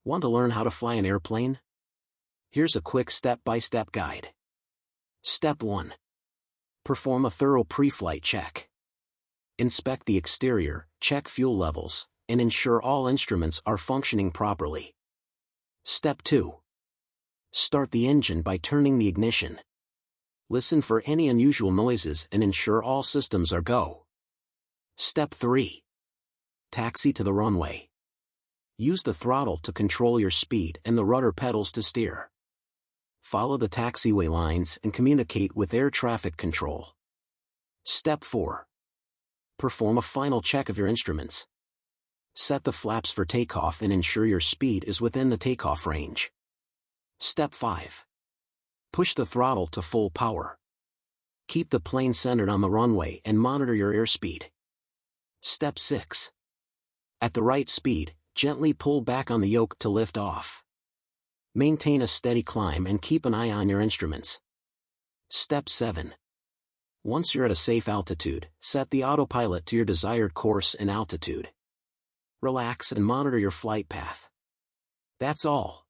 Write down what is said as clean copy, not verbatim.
Want to learn how to fly an airplane? Here's a quick step-by-step guide. Step 1. Perform a thorough pre-flight check. Inspect the exterior, check fuel levels, and ensure all instruments are functioning properly. Step 2. Start the engine by turning the ignition. Listen for any unusual noises and ensure all systems are go. Step 3. Taxi to the runway. Use the throttle to control your speed and the rudder pedals to steer. Follow the taxiway lines and communicate with air traffic control. Step 4. Perform a final check of your instruments. Set the flaps for takeoff and ensure your speed is within the takeoff range. Step 5. Push the throttle to full power. Keep the plane centered on the runway and monitor your airspeed. Step 6. At the right speed, gently pull back on the yoke to lift off. Maintain a steady climb and keep an eye on your instruments. Step 7. Once you're at a safe altitude, set the autopilot to your desired course and altitude. Relax and monitor your flight path. That's all.